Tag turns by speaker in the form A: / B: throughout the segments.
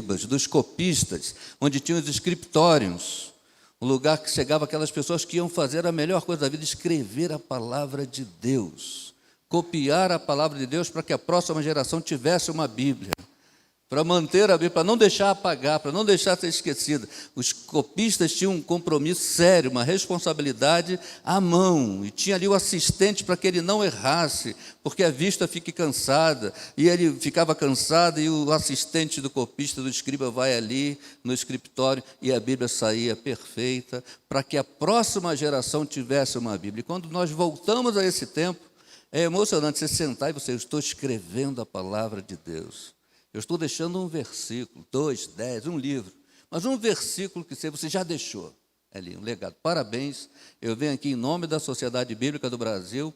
A: dos copistas, onde tinham os escritórios, um lugar que chegava aquelas pessoas que iam fazer a melhor coisa da vida, escrever a palavra de Deus, copiar a palavra de Deus para que a próxima geração tivesse uma Bíblia, para manter a Bíblia, para não deixar apagar, para não deixar ser esquecida. Os copistas tinham um compromisso sério, uma responsabilidade à mão, e tinha ali o assistente para que ele não errasse, porque a vista fique cansada, e ele ficava cansado, e o assistente do copista, do escriba, vai ali no escritório, e a Bíblia saía perfeita, para que a próxima geração tivesse uma Bíblia. E quando nós voltamos a esse tempo, é emocionante você sentar e você, eu estou escrevendo a palavra de Deus. Eu estou deixando um versículo, 2, 10, um livro, mas um versículo que você já deixou ali, um legado. Parabéns, eu venho aqui em nome da Sociedade Bíblica do Brasil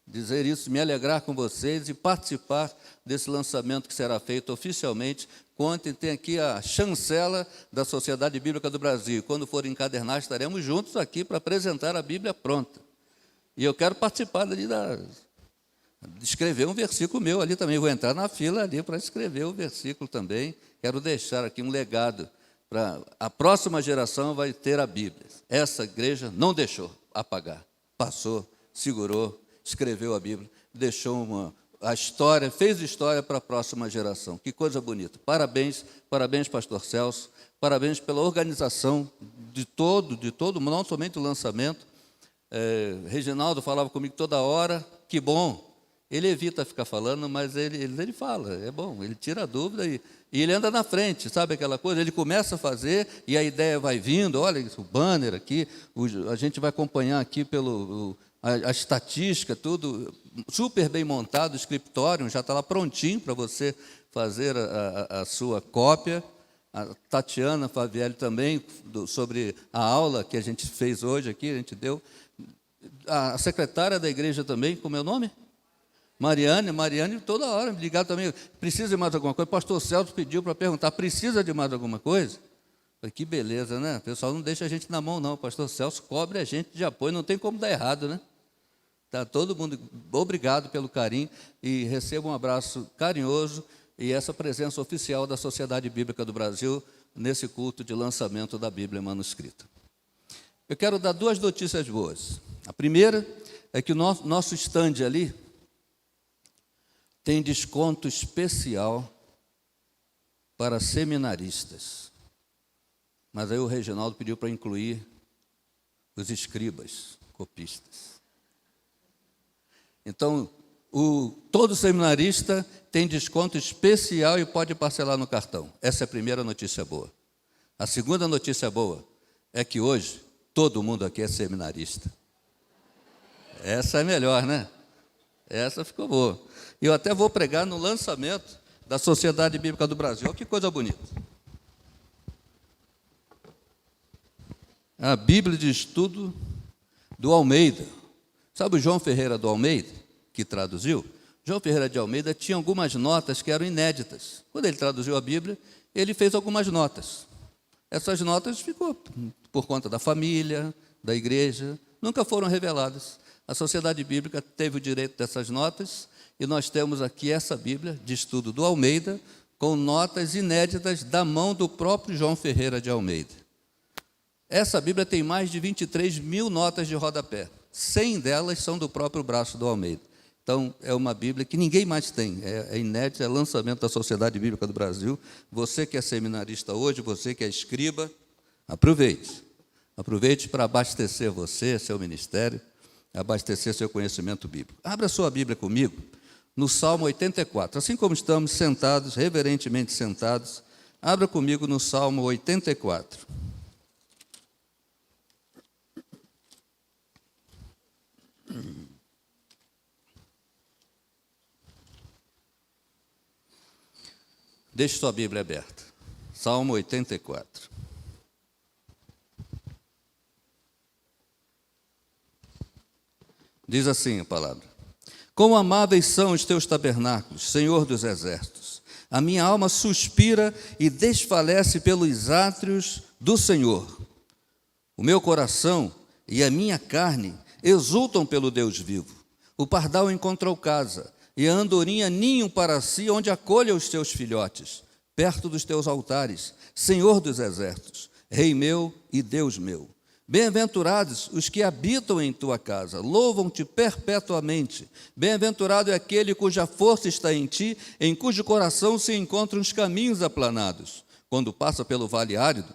A: dizer isso, me alegrar com vocês e participar desse lançamento que será feito oficialmente. Ontem tem aqui a chancela da Sociedade Bíblica do Brasil. Quando for encadernar, estaremos juntos aqui para apresentar a Bíblia pronta. E eu quero participar dali escrever um versículo meu ali também, vou entrar na fila ali para escrever o versículo também, quero deixar aqui um legado, para a próxima geração vai ter a Bíblia. Essa igreja não deixou apagar, passou, segurou, escreveu a Bíblia, deixou a história, fez história para a próxima geração, que coisa bonita, parabéns, parabéns pastor Celso, parabéns pela organização de todo, não somente o lançamento. Reginaldo falava comigo toda hora, que bom. Ele evita ficar falando, mas ele fala, é bom, ele tira a dúvida e ele anda na frente, sabe aquela coisa? Ele começa a fazer e a ideia vai vindo, olha isso, o banner aqui, a gente vai acompanhar aqui a estatística, tudo super bem montado, o escritório já está lá prontinho para você fazer a sua cópia. A Tatiana Favielli também, sobre a aula que a gente fez hoje aqui, a gente deu. A secretária da igreja também, como é o nome? Mariane, toda hora me ligava também, precisa de mais alguma coisa? Pastor Celso pediu para perguntar, precisa de mais alguma coisa? Falei, que beleza, né? O pessoal não deixa a gente na mão, não. O pastor Celso cobre a gente de apoio, não tem como dar errado, né? Tá, todo mundo, obrigado pelo carinho, e receba um abraço carinhoso e essa presença oficial da Sociedade Bíblica do Brasil nesse culto de lançamento da Bíblia manuscrita. Eu quero dar 2 notícias boas. A primeira é que o nosso stand ali tem desconto especial para seminaristas. Mas aí o Reginaldo pediu para incluir os escribas, copistas. Então, todo seminarista tem desconto especial e pode parcelar no cartão. Essa é a primeira notícia boa. A segunda notícia boa é que hoje todo mundo aqui é seminarista. Essa é melhor, né? Essa ficou boa. E eu até vou pregar no lançamento da Sociedade Bíblica do Brasil. Olha que coisa bonita. A Bíblia de Estudo do Almeida. Sabe o João Ferreira do Almeida, que traduziu? João Ferreira de Almeida tinha algumas notas que eram inéditas. Quando ele traduziu a Bíblia, ele fez algumas notas. Essas notas ficou por conta da família, da igreja, nunca foram reveladas. A Sociedade Bíblica teve o direito dessas notas, e nós temos aqui essa Bíblia de Estudo do Almeida, com notas inéditas da mão do próprio João Ferreira de Almeida. Essa Bíblia tem mais de 23 mil notas de rodapé. 100 delas são do próprio braço do Almeida. Então, é uma Bíblia que ninguém mais tem, é inédita, é lançamento da Sociedade Bíblica do Brasil. Você que é seminarista hoje, você que é escriba, aproveite. Aproveite para abastecer você, seu ministério, abastecer seu conhecimento bíblico. Abra sua Bíblia comigo no Salmo 84. Assim como estamos sentados, reverentemente sentados, abra comigo no Salmo 84. Deixe sua Bíblia aberta. Salmo 84. Diz assim a palavra: quão amáveis são os teus tabernáculos, Senhor dos exércitos. A minha alma suspira e desfalece pelos átrios do Senhor. O meu coração e a minha carne exultam pelo Deus vivo. O pardal encontrou casa, e a andorinha ninho para si, onde acolha os seus filhotes. perto dos teus altares, Senhor dos exércitos, Rei meu e Deus meu. Bem-aventurados os que habitam em tua casa, louvam-te perpetuamente. Bem-aventurado é aquele cuja força está em ti, em cujo coração se encontram os caminhos aplanados. Quando passa pelo vale árido,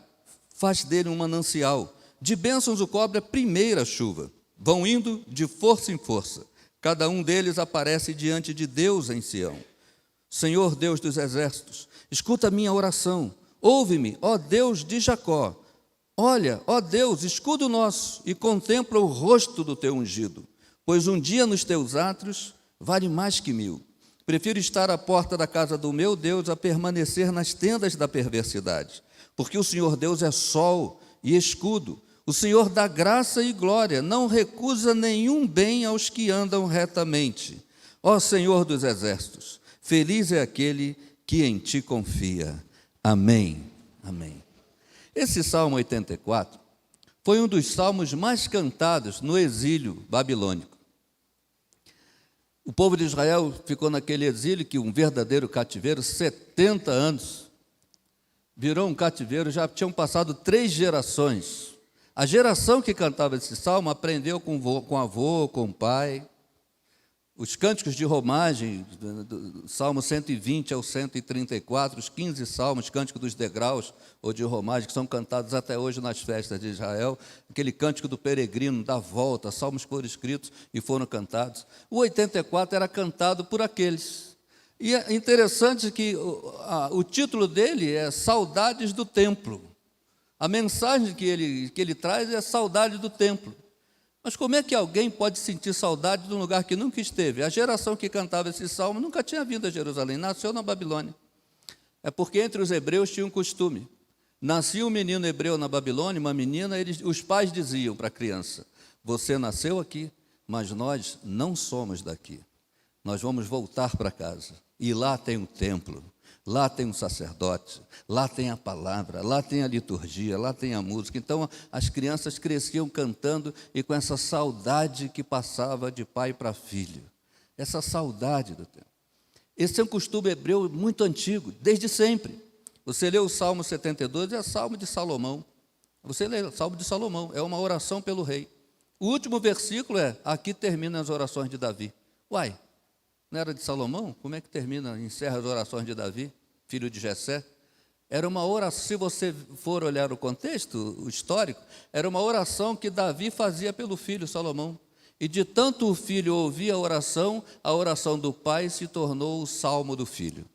A: faz dele um manancial. De bênçãos o cobre a primeira chuva. Vão indo de força em força. Cada um deles aparece diante de Deus em Sião. Senhor Deus dos exércitos, escuta a minha oração. Ouve-me, ó Deus de Jacó. Olha, ó Deus, escudo nosso, e contempla o rosto do teu ungido. Pois um dia nos teus átrios vale mais que 1000. Prefiro estar à porta da casa do meu Deus a permanecer nas tendas da perversidade. Porque o Senhor Deus é sol e escudo. O Senhor dá graça e glória, não recusa nenhum bem aos que andam retamente. Ó Senhor dos exércitos, feliz é aquele que em ti confia. Amém. Amém. Esse Salmo 84 foi um dos salmos mais cantados no exílio babilônico. O povo de Israel ficou naquele exílio, que um verdadeiro cativeiro, 70 anos. Virou um cativeiro, já tinham passado 3 gerações. A geração que cantava esse salmo aprendeu com o avô, com o pai. Os cânticos de romagem, do Salmo 120 ao 134, os 15 salmos, cântico dos degraus ou de romagem, que são cantados até hoje nas festas de Israel, aquele cântico do peregrino, da volta, salmos foram escritos e foram cantados. O 84 era cantado por aqueles. E é interessante que o título dele é Saudades do Templo. A mensagem que ele traz é saudade do templo. Mas como é que alguém pode sentir saudade de um lugar que nunca esteve? A geração que cantava esse salmo nunca tinha vindo a Jerusalém, nasceu na Babilônia. É porque entre os hebreus tinha um costume. Nascia um menino hebreu na Babilônia, uma menina, os pais diziam para a criança: você nasceu aqui, mas nós não somos daqui. Nós vamos voltar para casa. E lá tem um templo, lá tem um sacerdote, lá tem a palavra, lá tem a liturgia, lá tem a música. Então, as crianças cresciam cantando e com essa saudade que passava de pai para filho. Essa saudade do tempo. Esse é um costume hebreu muito antigo, desde sempre. Você lê o Salmo 72, é o Salmo de Salomão. Você lê o Salmo de Salomão, é uma oração pelo rei. O último versículo é: aqui terminam as orações de Davi. Uai, não era de Salomão? Como é que encerra as orações de Davi, filho de Jessé? Era uma oração, se você for olhar o contexto, o histórico, era uma oração que Davi fazia pelo filho Salomão. E de tanto o filho ouvir a oração do pai se tornou o salmo do filho.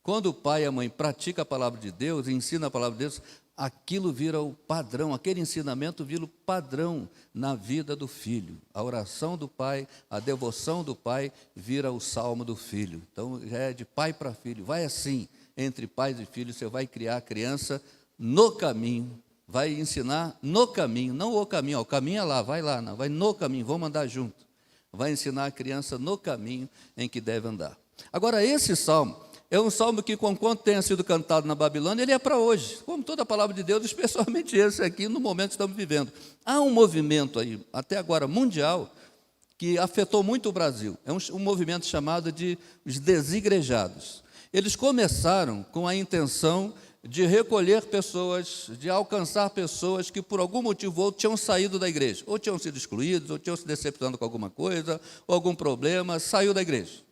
A: Quando o pai e a mãe praticam a palavra de Deus, ensina a palavra de Deus, aquilo vira o padrão, aquele ensinamento vira o padrão na vida do filho. A oração do pai, a devoção do pai vira o salmo do filho. Então, é de pai para filho. Vai assim, entre pais e filhos, você vai criar a criança no caminho, vai ensinar no caminho, não o caminho, ó, o caminho é lá, vai lá, não, vai no caminho, vamos andar junto. Vai ensinar a criança no caminho em que deve andar. Agora, esse salmo é um salmo que, conquanto tenha sido cantado na Babilônia, ele é para hoje, como toda a palavra de Deus, especialmente esse aqui, no momento que estamos vivendo. Há um movimento aí, até agora mundial, que afetou muito o Brasil. É um movimento chamado de os desigrejados. Eles começaram com a intenção de recolher pessoas, de alcançar pessoas que, por algum motivo ou outro, tinham saído da igreja, ou tinham sido excluídos, ou tinham se decepcionado com alguma coisa, ou algum problema, saiu da igreja.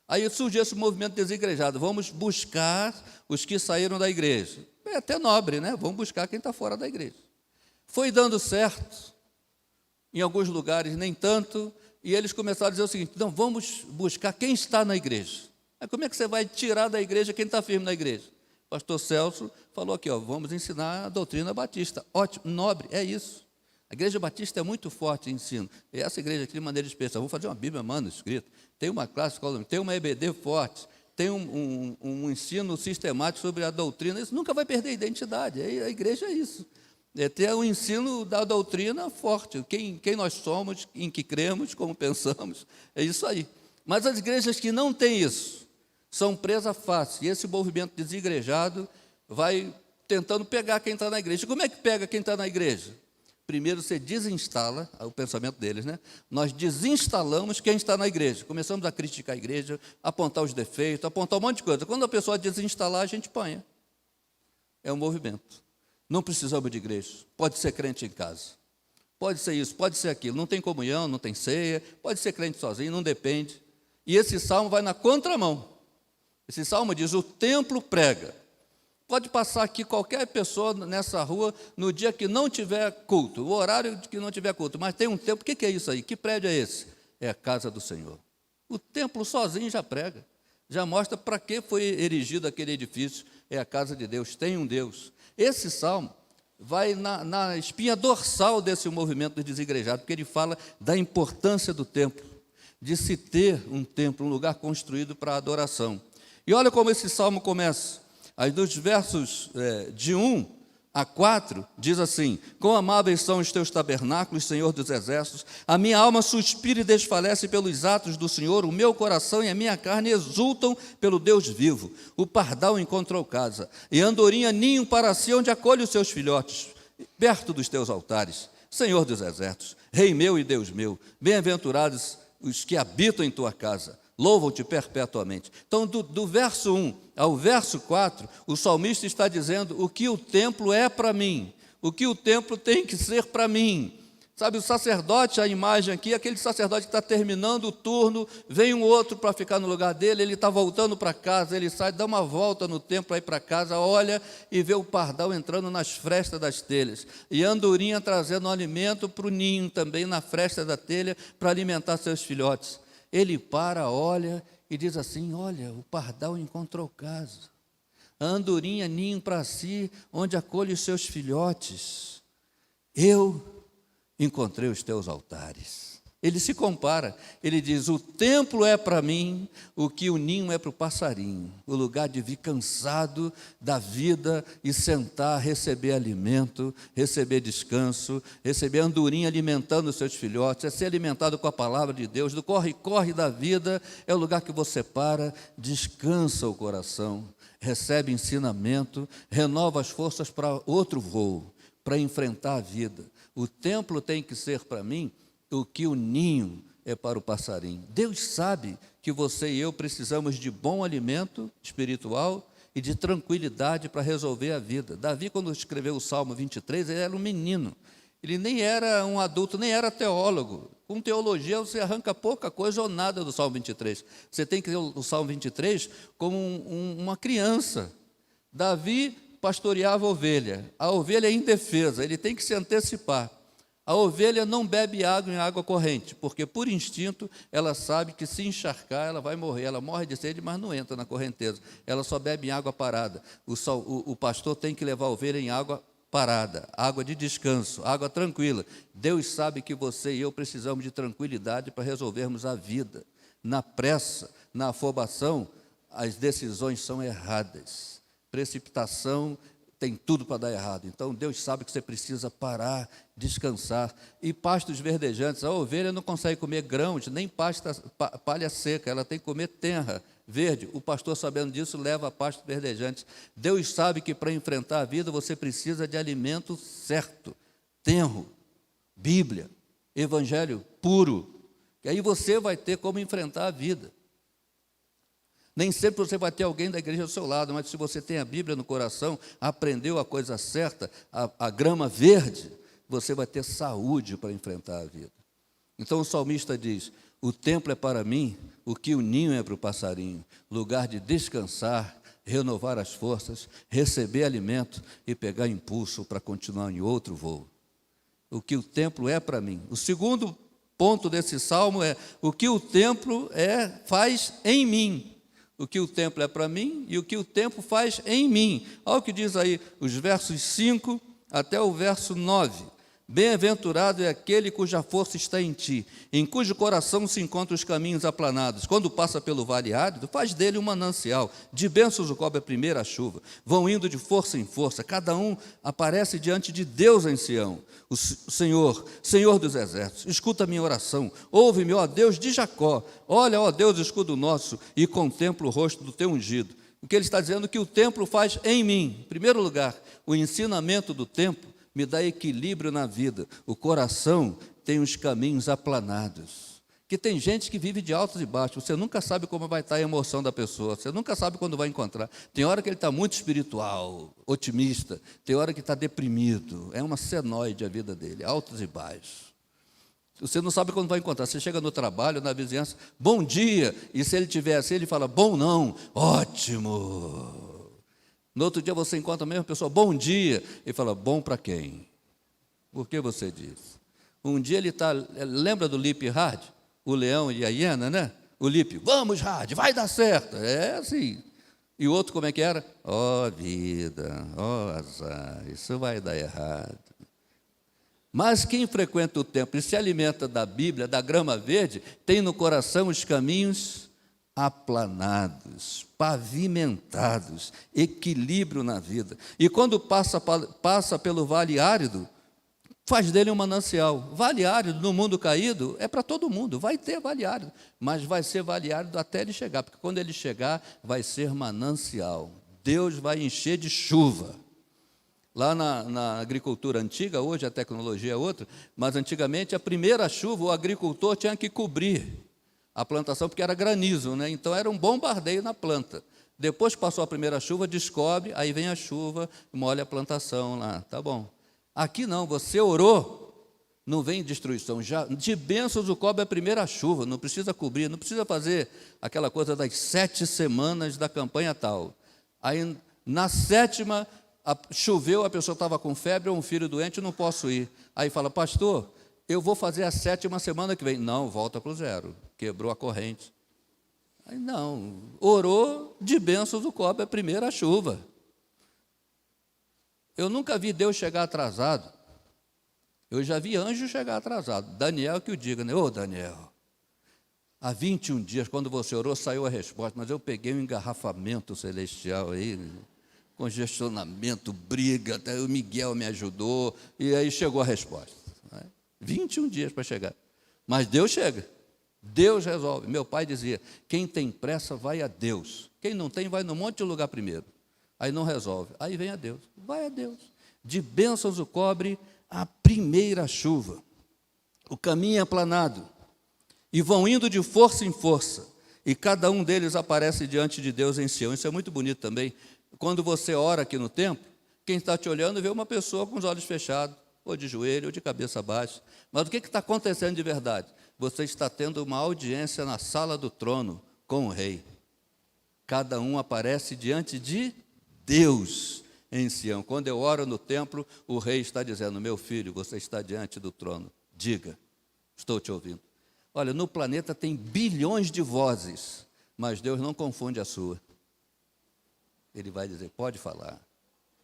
A: Aí surgiu esse movimento desigrejado: vamos buscar os que saíram da igreja. É até nobre, né? Vamos buscar quem está fora da igreja. Foi dando certo, em alguns lugares nem tanto, e eles começaram a dizer o seguinte: não, vamos buscar quem está na igreja. Aí como é que você vai tirar da igreja quem está firme na igreja? O pastor Celso falou aqui, ó, vamos ensinar a doutrina batista. Ótimo, nobre, é isso. A igreja batista é muito forte em ensino. E essa igreja aqui, de maneira especial, vamos fazer uma Bíblia manuscrita, tem uma classe, tem uma EBD forte, tem um ensino sistemático sobre a doutrina. Isso nunca vai perder a identidade. A igreja é isso. É ter um ensino da doutrina forte. Quem nós somos, em que cremos, como pensamos, é isso aí. Mas as igrejas que não têm isso, são presa fácil. E esse movimento desigrejado vai tentando pegar quem está na igreja. Como é que pega quem está na igreja? primeiro você desinstala, o pensamento deles, né? Nós desinstalamos quem está na igreja. Começamos a criticar a igreja, apontar os defeitos, apontar um monte de coisa. Quando a pessoa desinstalar, a gente apanha. É um movimento. Não precisamos de igreja. Pode ser crente em casa. Pode ser isso, pode ser aquilo. Não tem comunhão, não tem ceia. Pode ser crente sozinho, não depende. E esse salmo vai na contramão. Esse salmo diz, o templo prega. Pode passar aqui qualquer pessoa nessa rua no dia que não tiver culto, o horário de que não tiver culto, mas tem um templo. O que é isso aí? Que prédio é esse? É a casa do Senhor. O templo sozinho já prega, já mostra para que foi erigido aquele edifício. É a casa de Deus, tem um Deus. Esse salmo vai na espinha dorsal desse movimento dos desigrejados, porque ele fala da importância do templo, de se ter um templo, um lugar construído para adoração. E olha como esse salmo começa. Aí nos versos de 1 a 4, diz assim, quão amáveis são os teus tabernáculos, Senhor dos exércitos, a minha alma suspira e desfalece pelos atos do Senhor, o meu coração e a minha carne exultam pelo Deus vivo. O pardal encontrou casa, e a andorinha ninho para si, onde acolhe os seus filhotes, perto dos teus altares. Senhor dos exércitos, Rei meu e Deus meu, bem-aventurados os que habitam em tua casa, louvam-te perpetuamente. Então, do verso 1 ao verso 4, o salmista está dizendo o que o templo é para mim, o que o templo tem que ser para mim. Sabe, o sacerdote, a imagem aqui, aquele sacerdote que está terminando o turno, vem um outro para ficar no lugar dele, ele está voltando para casa, ele sai, dá uma volta no templo aí para casa, olha e vê o pardal entrando nas frestas das telhas, e a andorinha trazendo um alimento para o ninho também, na fresta da telha, para alimentar seus filhotes. Ele para, olha e diz assim, olha, o pardal encontrou casa, a andorinha ninho para si, onde acolhe os seus filhotes. Eu encontrei os teus altares. Ele se compara, ele diz, o templo é para mim o que o ninho é para o passarinho, o lugar de vir cansado da vida e sentar, receber alimento, receber descanso, receber andorinha alimentando os seus filhotes, é ser alimentado com a palavra de Deus, do corre-corre da vida, é o lugar que você para, descansa o coração, recebe ensinamento, renova as forças para outro voo, para enfrentar a vida. O templo tem que ser para mim o que o ninho é para o passarinho. Deus sabe que você e eu precisamos de bom alimento espiritual e de tranquilidade para resolver a vida. Davi, quando escreveu o Salmo 23, ele era um menino. Ele nem era um adulto, nem era teólogo. Com teologia você arranca pouca coisa ou nada do Salmo 23. Você tem que ler o Salmo 23 como uma criança. Davi pastoreava a ovelha é indefesa, ele tem que se antecipar. A ovelha não bebe água em água corrente, porque por instinto ela sabe que se encharcar ela vai morrer, ela morre de sede, mas não entra na correnteza, ela só bebe em água parada. O pastor tem que levar a ovelha em água parada, água de descanso, água tranquila. Deus sabe que você e eu precisamos de tranquilidade para resolvermos a vida. Na pressa, na afobação, as decisões são erradas. Precipitação tem tudo para dar errado. Então, Deus sabe que você precisa parar, descansar. E pastos verdejantes, a ovelha não consegue comer grãos, nem palha seca, ela tem que comer terra verde. O pastor, sabendo disso, leva a pastos verdejantes. Deus sabe que para enfrentar a vida, você precisa de alimento certo, tenro, Bíblia, Evangelho puro, que aí você vai ter como enfrentar a vida. Nem sempre você vai ter alguém da igreja ao seu lado, mas se você tem a Bíblia no coração, aprendeu a coisa certa, a grama verde, você vai ter saúde para enfrentar a vida. Então o salmista diz, o templo é para mim o que o ninho é para o passarinho, lugar de descansar, renovar as forças, receber alimento e pegar impulso para continuar em outro voo. O que o templo é para mim. O segundo ponto desse salmo é, o que o templo faz em mim. O que o templo é para mim e o que o templo faz em mim. Olha o que diz aí, os versos 5 até o verso 9. Bem-aventurado é aquele cuja força está em ti, em cujo coração se encontram os caminhos aplanados. Quando passa pelo vale árido, faz dele um manancial. De bênçãos o cobre a primeira chuva. Vão indo de força em força, cada um aparece diante de Deus em Sião. O Senhor, Senhor dos exércitos, escuta a minha oração. Ouve-me, ó Deus de Jacó. Olha, ó Deus, escudo nosso, e contempla o rosto do teu ungido. O que ele está dizendo que o templo faz em mim. Em primeiro lugar, o ensinamento do templo me dá equilíbrio na vida. O coração tem os caminhos aplanados. Que tem gente que vive de altos e baixos, você nunca sabe como vai estar a emoção da pessoa, você nunca sabe quando vai encontrar. Tem hora que ele está muito espiritual, otimista, tem hora que está deprimido, é uma senoide a vida dele, altos e baixos. Você não sabe quando vai encontrar, você chega no trabalho, na vizinhança, bom dia, e se ele tiver assim, ele fala, bom não, ótimo. No outro dia você encontra a mesma pessoa, bom dia, e fala, bom para quem? Por que você diz? Um dia ele está, lembra do Lip Hard? O leão e a hiena, né? O Lipe, vamos, Hard, vai dar certo. É assim. E o outro, como é que era? Ó vida, ó azar, isso vai dar errado. Mas quem frequenta o templo e se alimenta da Bíblia, da grama verde, tem no coração os caminhos aplanados, pavimentados, equilíbrio na vida. E quando passa pelo vale árido, faz dele um manancial. Vale árido no mundo caído é para todo mundo, vai ter vale árido, mas vai ser vale árido até ele chegar, porque quando ele chegar vai ser manancial. Deus vai encher de chuva. Lá na agricultura antiga, hoje a tecnologia é outra, mas antigamente a primeira chuva o agricultor tinha que cobrir a plantação, porque era granizo, né? Então era um bombardeio na planta. Depois que passou a primeira chuva, descobre, aí vem a chuva, molha a plantação lá, tá bom. Aqui não, você orou, não vem destruição. Já, de bênçãos o cobre a primeira chuva, não precisa cobrir, não precisa fazer aquela coisa das 7 semanas da campanha tal. Aí, na 7ª, choveu, a pessoa estava com febre ou um filho doente, não posso ir. Aí fala, pastor, eu vou fazer a 7ª semana que vem. Não, volta para o 0, quebrou a corrente. Aí não, orou, de bênçãos o cobre a primeira chuva. Eu nunca vi Deus chegar atrasado. Eu já vi anjo chegar atrasado. Daniel que o diga, né? Ô Daniel, há 21 dias, quando você orou, saiu a resposta, mas eu peguei um engarrafamento celestial aí, congestionamento, briga, até o Miguel me ajudou, e aí chegou a resposta. 21 dias para chegar. Mas Deus chega, Deus resolve. Meu pai dizia, quem tem pressa vai a Deus. Quem não tem, vai num monte de lugar primeiro. Aí não resolve, aí vem a Deus, vai a Deus. De bênçãos o cobre a primeira chuva. O caminho é aplanado, e vão indo de força em força, e cada um deles aparece diante de Deus em Sião. Isso é muito bonito também. Quando você ora aqui no templo, quem está te olhando vê uma pessoa com os olhos fechados, ou de joelho, ou de cabeça baixa. Mas o que está acontecendo de verdade? Você está tendo uma audiência na sala do trono com o rei. Cada um aparece diante de Deus em Sião. Quando eu oro no templo, o rei está dizendo, meu filho, você está diante do trono. Diga, estou te ouvindo. Olha, no planeta tem bilhões de vozes, mas Deus não confunde a sua. Ele vai dizer, pode falar,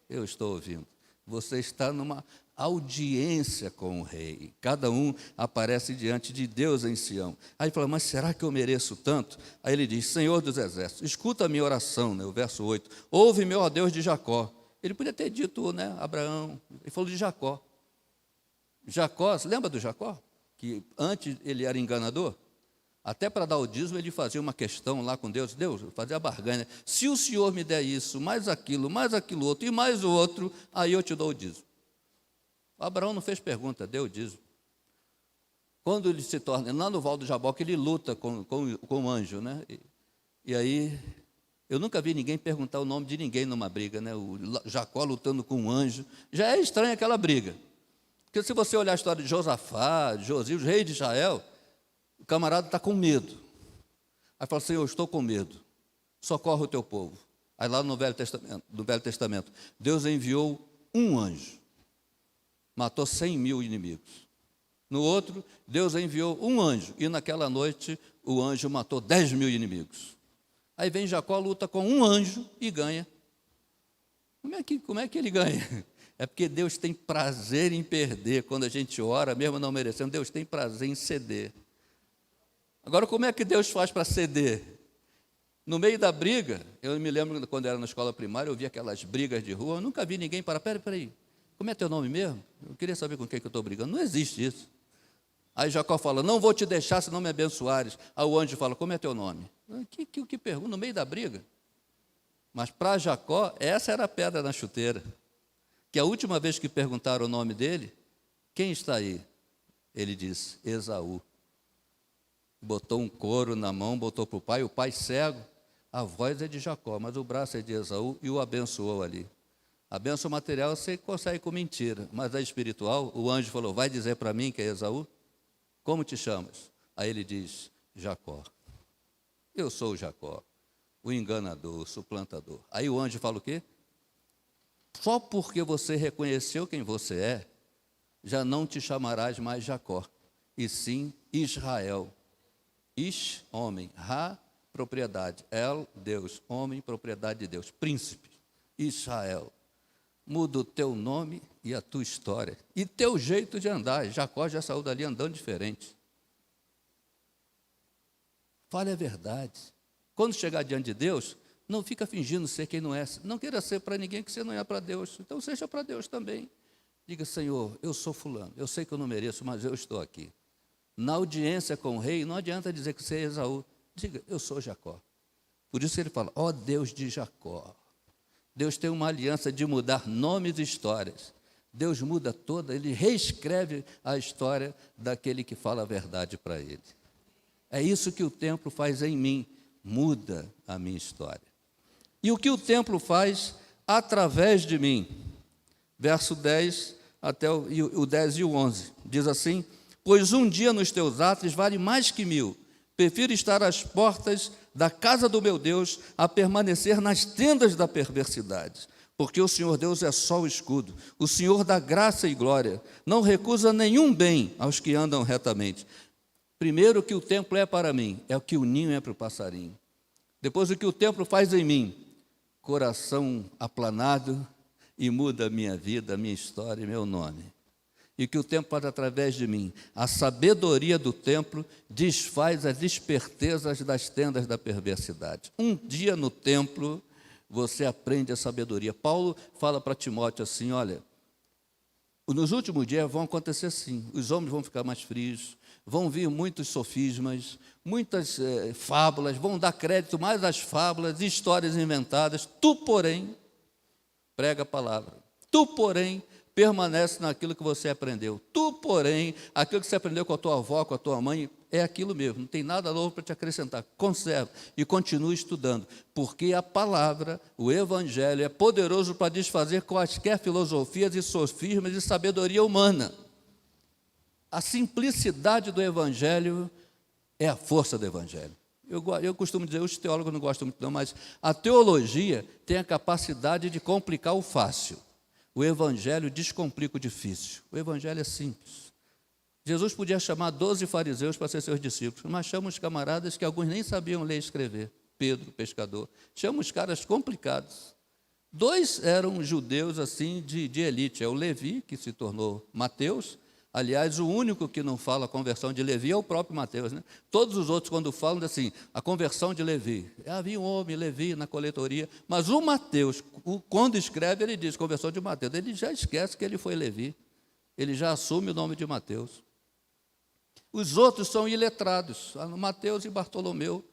A: eu estou ouvindo. Você está numa audiência com o rei. Cada um aparece diante de Deus em Sião. Aí ele fala, mas será que eu mereço tanto? Aí ele diz, Senhor dos exércitos, escuta a minha oração, né, o verso 8. Ouve-me, ó Deus de Jacó. Ele podia ter dito, né, Abraão. Ele falou de Jacó. Jacó, você lembra do Jacó? Que antes ele era enganador. Até para dar o dízimo, ele fazia uma questão lá com Deus. Deus, fazia a barganha. Se o Senhor me der isso, mais aquilo outro, e mais o outro, aí eu te dou o dízimo. Abraão não fez pergunta, deu o dízimo. Quando ele se torna, lá no Val do Jaboque, ele luta com o anjo, né? E aí, eu nunca vi ninguém perguntar o nome de ninguém numa briga, né? O Jacó lutando com um anjo. Já é estranha aquela briga. Porque se você olhar a história de Josafá, de Josias, rei de Israel, o camarada está com medo. Aí fala, Senhor, eu estou com medo. Socorre o teu povo. Aí lá no Velho Testamento, Deus enviou um anjo. Matou 100.000 inimigos. No outro, Deus enviou um anjo. E naquela noite, o anjo matou 10.000 inimigos. Aí vem Jacó, luta com um anjo e ganha. Como é que ele ganha? É porque Deus tem prazer em perder. Quando a gente ora, mesmo não merecendo, Deus tem prazer em ceder. Agora, como é que Deus faz para ceder? No meio da briga, eu me lembro quando era na escola primária, eu via aquelas brigas de rua, eu nunca vi ninguém parar, peraí, como é teu nome mesmo? Eu queria saber com quem que eu estou brigando. Não existe isso. Aí Jacó fala, não vou te deixar se não me abençoares. Aí o anjo fala, como é teu nome? Que pergunta, no meio da briga. Mas para Jacó, essa era a pedra na chuteira. que a última vez que perguntaram o nome dele, quem está aí? Ele disse, Esaú. Botou um couro na mão, botou para o pai cego, a voz é de Jacó, mas o braço é de Esaú, e o abençoou ali. A bênção material você consegue com mentira, mas a espiritual, o anjo falou, vai dizer para mim que é Esaú? Como te chamas? Aí ele diz, Jacó. Eu sou o Jacó, o enganador, o suplantador. Aí o anjo fala o quê? Só porque você reconheceu quem você é, já não te chamarás mais Jacó, e sim Israel. Ish, homem, Ra, propriedade, El, Deus, homem, propriedade de Deus, príncipe, Israel. Muda o teu nome e a tua história, e teu jeito de andar. Jacó já saiu dali andando diferente. Fale a verdade. Quando chegar diante de Deus, não fica fingindo ser quem não é. Não queira ser para ninguém que você não é para Deus. Então seja para Deus também. Diga, Senhor, eu sou fulano, eu sei que eu não mereço, mas eu estou aqui. Na audiência com o rei, não adianta dizer que você é Esaú. Diga, eu sou Jacó. Por isso ele fala, ó Deus de Jacó. Deus tem uma aliança de mudar nomes e histórias. Deus muda toda, ele reescreve a história daquele que fala a verdade para ele. É isso que o templo faz em mim, muda a minha história. E o que o templo faz através de mim? Verso 10 até o 10 e o 11, diz assim, pois um dia nos teus atos vale mais que 1000, prefiro estar às portas da casa do meu Deus a permanecer nas tendas da perversidade, porque o Senhor Deus é só o escudo, o Senhor dá graça e glória, não recusa nenhum bem aos que andam retamente. Primeiro, o que o templo é para mim, é o que o ninho é para o passarinho. Depois, o que o templo faz em mim, coração aplanado, e muda a minha vida, a minha história e meu nome. E o que o templo faz através de mim, a sabedoria do templo desfaz as espertezas das tendas da perversidade. Um dia no templo, você aprende a sabedoria. Paulo fala para Timóteo assim, olha, nos últimos dias vão acontecer assim, os homens vão ficar mais frios, vão vir muitos sofismas, muitas fábulas, vão dar crédito mais às fábulas, histórias inventadas. Tu, porém, prega a palavra. Tu, porém, permanece naquilo que você aprendeu. Tu, porém, aquilo que você aprendeu com a tua avó, com a tua mãe, é aquilo mesmo, não tem nada novo para te acrescentar. Conserva e continue estudando, porque a palavra, o evangelho, é poderoso para desfazer quaisquer filosofias e sofismas e sabedoria humana. A simplicidade do evangelho é a força do evangelho. Eu costumo dizer, os teólogos não gostam muito não, mas a teologia tem a capacidade de complicar o fácil. O evangelho descomplica o difícil. O evangelho é simples. Jesus podia chamar 12 fariseus para ser seus discípulos, mas chama os camaradas que alguns nem sabiam ler e escrever. Pedro, pescador. Chama os caras complicados. 2 eram judeus assim de elite. É o Levi, que se tornou Mateus. Aliás, o único que não fala a conversão de Levi é o próprio Mateus, né? Todos os outros, quando falam, assim, a conversão de Levi. Havia um homem, Levi, na coletoria, mas o Mateus, quando escreve, ele diz conversão de Mateus. Ele já esquece que ele foi Levi. Ele já assume o nome de Mateus. Os outros são iletrados, Mateus e Bartolomeu,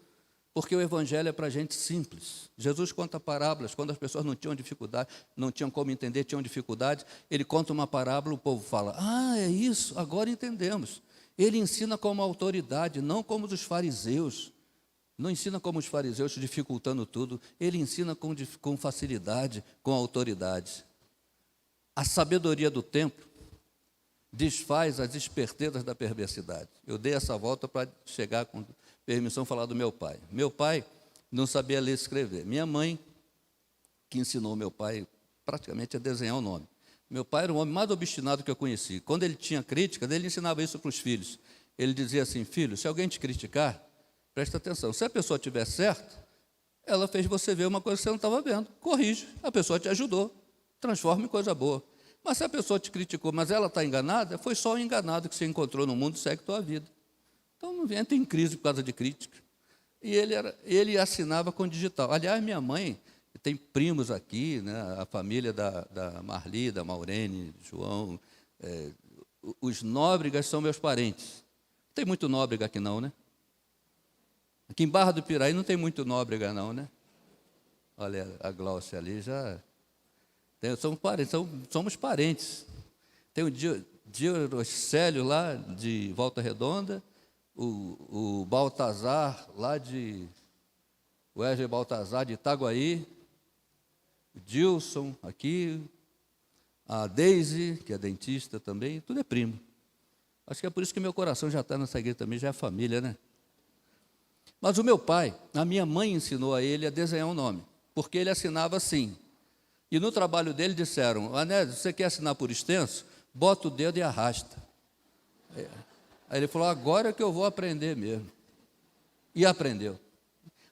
A: porque o evangelho é para gente simples. Jesus conta parábolas, quando as pessoas não tinham dificuldade, não tinham como entender, tinham dificuldade, ele conta uma parábola, o povo fala, é isso, agora entendemos. Ele ensina como autoridade, não como os fariseus. Não ensina como os fariseus, dificultando tudo, ele ensina com facilidade, com autoridade. A sabedoria do templo desfaz as espertezas da perversidade. Eu dei essa volta para chegar com permissão falar do meu pai. Meu pai não sabia ler e escrever. Minha mãe, que ensinou meu pai praticamente a desenhar o nome. Meu pai era o homem mais obstinado que eu conheci. Quando ele tinha críticas, ele ensinava isso para os filhos. Ele dizia assim, filho, se alguém te criticar, presta atenção. Se a pessoa estiver certa, ela fez você ver uma coisa que você não estava vendo. Corrige, a pessoa te ajudou, transforma em coisa boa. Mas se a pessoa te criticou, mas ela está enganada, foi só um enganado que você encontrou no mundo, segue tua vida. Então não entra em crise por causa de crítica. E ele assinava com digital. Aliás, minha mãe tem primos aqui, né, a família da Marli, da Maurene, João. Os Nóbregas são meus parentes. Não tem muito Nóbrega aqui não, né? Aqui em Barra do Piraí não tem muito Nóbrega não, né? Olha, a Gláucia ali já Somos parentes. Tem o Diorocélio lá de Volta Redonda, o Baltazar lá o Wesley Baltazar de Itaguaí, o Dilson aqui, a Deise, que é dentista também, tudo é primo. Acho que é por isso que meu coração já está nessa igreja também, já é família, né? Mas o meu pai, a minha mãe ensinou a ele a desenhar um nome, porque ele assinava assim. E no trabalho dele disseram: Anésio, você quer assinar por extenso? Bota o dedo e arrasta. Aí ele falou: agora é que eu vou aprender mesmo. E aprendeu.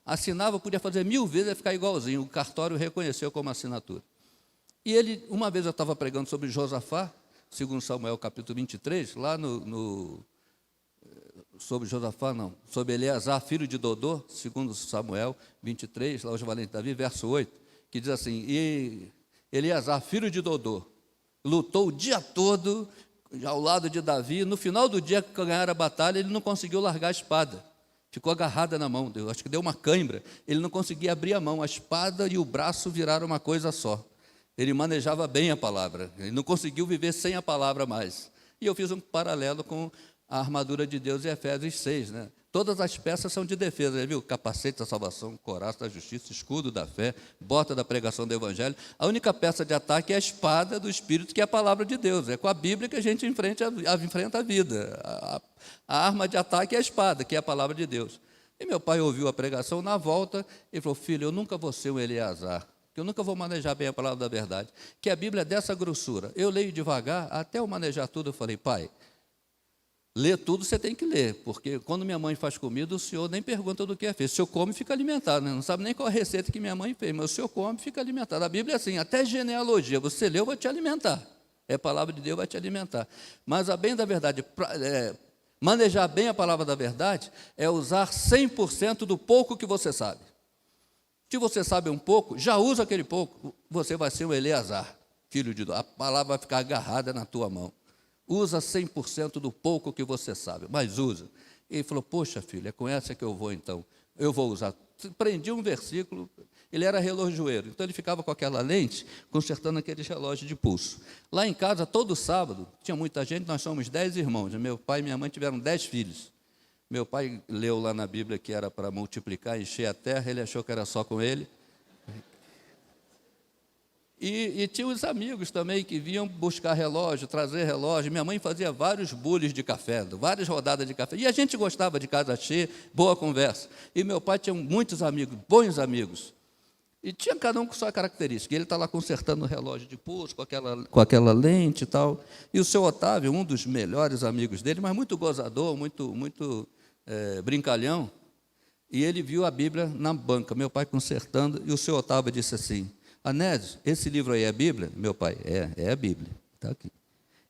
A: Assinava, podia fazer 1000 vezes e ficar igualzinho. O cartório reconheceu como assinatura. E ele, uma vez eu estava pregando sobre Josafá, segundo Samuel capítulo 23, lá sobre Josafá, não, sobre Eleazar, filho de Dodô, segundo Samuel 23, lá os valentes Davi, verso 8, que diz assim: e Eleazar, filho de Dodô, lutou o dia todo ao lado de Davi. No final do dia que ganharam a batalha, ele não conseguiu largar a espada, ficou agarrada na mão, acho que deu uma cãibra, ele não conseguia abrir a mão, a espada e o braço viraram uma coisa só. Ele manejava bem a palavra, ele não conseguiu viver sem a palavra mais. E eu fiz um paralelo com a armadura de Deus em Efésios 6, né? Todas as peças são de defesa, viu? Capacete da salvação, couraça da justiça, escudo da fé, bota da pregação do evangelho. A única peça de ataque é a espada do Espírito, que é a palavra de Deus. É com a Bíblia que a gente enfrenta a vida. A arma de ataque é a espada, que é a palavra de Deus. E meu pai ouviu a pregação, na volta, e falou: filho, eu nunca vou ser um Eleazar, que eu nunca vou manejar bem a palavra da verdade, que a Bíblia é dessa grossura. Eu leio devagar, até eu manejar tudo. Eu falei: pai, ler tudo você tem que ler, porque quando minha mãe faz comida, o senhor nem pergunta do que é feito. O senhor come e fica alimentado, né? Não sabe nem qual a receita que minha mãe fez, mas o senhor come e fica alimentado. A Bíblia é assim, até genealogia, você leu, vai te alimentar. É a palavra de Deus, vai te alimentar. Mas a bem da verdade, manejar bem a palavra da verdade, é usar 100% do pouco que você sabe. Se você sabe um pouco, já usa aquele pouco, você vai ser um Eleazar, filho de Deus. A palavra vai ficar agarrada na tua mão. Usa 100% do pouco que você sabe, mas usa. E ele falou: poxa, filho, é com essa que eu vou então. Eu vou usar. Prendi um versículo, ele era relojoeiro, então ele ficava com aquela lente, consertando aqueles relógios de pulso. Lá em casa, todo sábado, tinha muita gente, nós somos 10 irmãos, meu pai e minha mãe tiveram 10 filhos. Meu pai leu lá na Bíblia que era para multiplicar, encher a terra, ele achou que era só com ele. E tinha os amigos também que vinham buscar relógio, trazer relógio. Minha mãe fazia vários bules de café, várias rodadas de café. E a gente gostava de casa cheia, boa conversa. E meu pai tinha muitos amigos, bons amigos. E tinha cada um com sua característica. Ele está lá consertando o relógio de pulso, com aquela lente e tal. E o seu Otávio, um dos melhores amigos dele, mas muito gozador, muito brincalhão. E ele viu a Bíblia na banca, meu pai consertando, e o seu Otávio disse assim: Anésio, esse livro aí é a Bíblia? Meu pai: é a Bíblia, está aqui.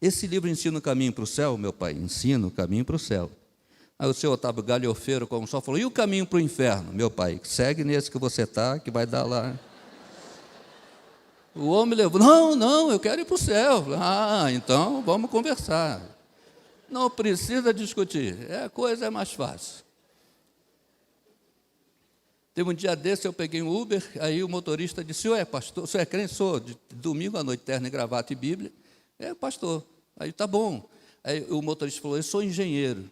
A: Esse livro ensina o caminho para o céu? Meu pai: ensina o caminho para o céu. Aí o seu Otávio galhofeiro, como só, falou: e o caminho para o inferno? Meu pai: segue nesse que você está, que vai dar lá. O homem levou: não, eu quero ir para o céu. Ah, então vamos conversar. Não precisa discutir, a coisa é mais fácil. Teve um dia desse, eu peguei um Uber, aí o motorista disse: senhor é pastor? O senhor é crente? Sou, de domingo à noite, terno e gravata e Bíblia. É pastor. Aí, tá bom. Aí o motorista falou: eu sou engenheiro.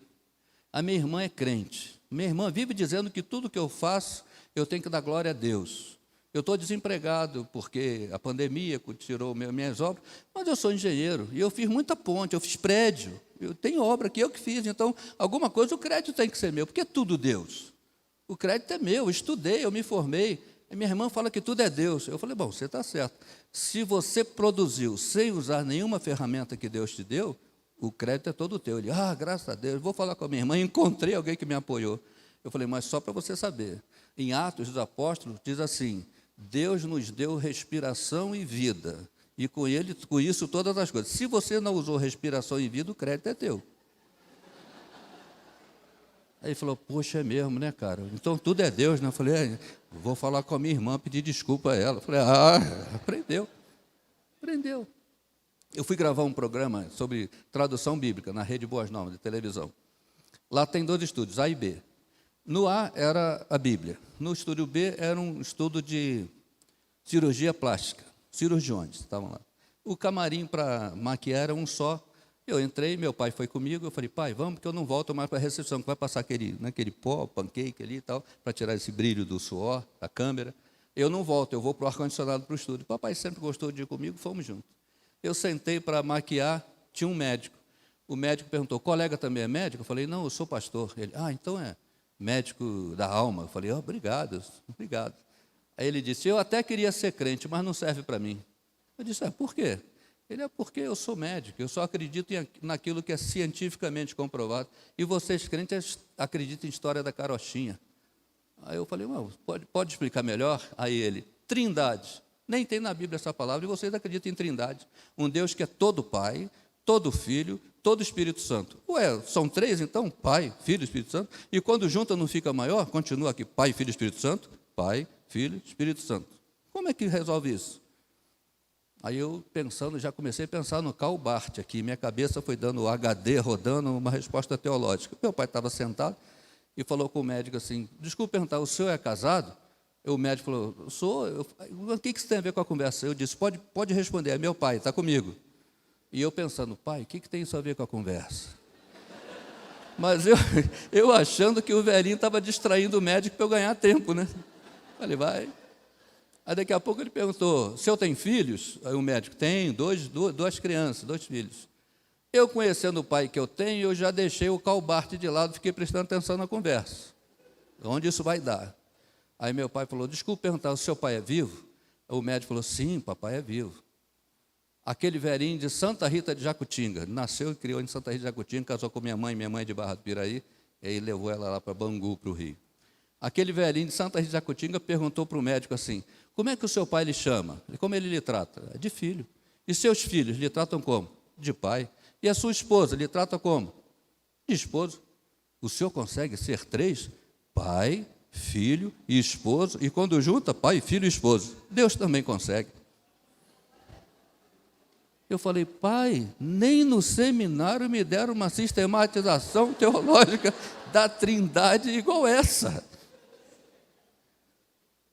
A: A minha irmã é crente. Minha irmã vive dizendo que tudo que eu faço, eu tenho que dar glória a Deus. Eu estou desempregado, porque a pandemia tirou minhas obras, mas eu sou engenheiro, e eu fiz muita ponte, eu fiz prédio, eu tenho obra que eu que fiz, então, alguma coisa o crédito tem que ser meu, porque é tudo Deus. O crédito é meu, eu estudei, eu me formei. E minha irmã fala que tudo é Deus. Eu falei: bom, você está certo. Se você produziu sem usar nenhuma ferramenta que Deus te deu, o crédito é todo teu. Ele: graças a Deus, vou falar com a minha irmã. Encontrei alguém que me apoiou. Eu falei: mas só para você saber, em Atos dos Apóstolos diz assim: Deus nos deu respiração e vida, e com isso todas as coisas. Se você não usou respiração e vida, o crédito é teu. Aí ele falou: poxa, é mesmo, né, cara? Então tudo é Deus, né? Eu falei: vou falar com a minha irmã, pedir desculpa a ela. Eu falei: aprendeu. Eu fui gravar um programa sobre tradução bíblica na Rede Boas Novas, de televisão. Lá tem 2 estúdios, A e B. No A era a Bíblia, no estúdio B era um estudo de cirurgia plástica. cirurgiões estavam lá. O camarim para maquiar era um só. Eu entrei, meu pai foi comigo, eu falei, pai, vamos, porque eu não volto mais para a recepção, que vai passar aquele pó, pancake ali e tal, para tirar esse brilho do suor, da câmera. Eu não volto, eu vou para o ar-condicionado para o estúdio. Papai sempre gostou de ir comigo, fomos juntos. Eu sentei para maquiar, tinha um médico. O médico perguntou, colega também é médico? Eu falei, não, eu sou pastor. Ele, então é médico da alma. Eu falei, obrigado, obrigado. Aí ele disse, eu até queria ser crente, mas não serve para mim. Eu disse, por quê? Ele, porque eu sou médico, eu só acredito naquilo que é cientificamente comprovado. E vocês, crentes, acreditam em história da carochinha. Aí eu falei, pode explicar melhor? Aí ele, trindade. Nem tem na Bíblia essa palavra, e vocês acreditam em trindade. Um Deus que é todo Pai, todo Filho, todo Espírito Santo. São três então? Pai, Filho e Espírito Santo. E quando junta não fica maior? Continua aqui, Pai, Filho e Espírito Santo. Pai, Filho, Espírito Santo. Como é que resolve isso? Aí eu já comecei a pensar no Karl Barth aqui, minha cabeça foi dando o HD, rodando uma resposta teológica. Meu pai estava sentado e falou com o médico assim, desculpe perguntar, o senhor é casado? O médico falou, sou. O que isso tem a ver com a conversa? Eu disse, pode responder, é meu pai, está comigo. E eu pensando, pai, o que tem isso a ver com a conversa? Mas eu achando que o velhinho estava distraindo o médico para eu ganhar tempo, né? Falei, vai. Aí daqui a pouco ele perguntou, o senhor tem filhos? Aí o médico, tem, duas crianças, 2 filhos. Eu conhecendo o pai que eu tenho, eu já deixei o Karl Barth de lado, fiquei prestando atenção na conversa. Onde isso vai dar? Aí meu pai falou, desculpe perguntar, o seu pai é vivo? O médico falou, sim, papai é vivo. Aquele velhinho de Santa Rita de Jacutinga, nasceu e criou em Santa Rita de Jacutinga, casou com minha mãe de Barra do Piraí, e aí levou ela lá para Bangu, para o Rio. Aquele velhinho de Santa Rita de Jacutinga perguntou para o médico assim, como é que o seu pai lhe chama? Como ele lhe trata? De filho. E seus filhos lhe tratam como? De pai. E a sua esposa lhe trata como? De esposo. O senhor consegue ser 3? Pai, filho e esposo. E quando junta, pai, filho e esposo. Deus também consegue. Eu falei, pai, nem no seminário me deram uma sistematização teológica da trindade igual essa.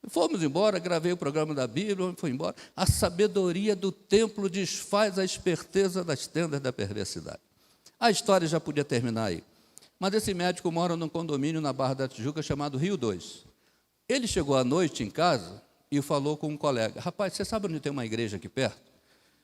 A: Fomos embora, gravei o programa da Bíblia, fui embora. A sabedoria do templo desfaz a esperteza das tendas da perversidade. A história já podia terminar aí. Mas esse médico mora num condomínio na Barra da Tijuca chamado Rio 2. Ele chegou à noite em casa e falou com um colega, rapaz, você sabe onde tem uma igreja aqui perto?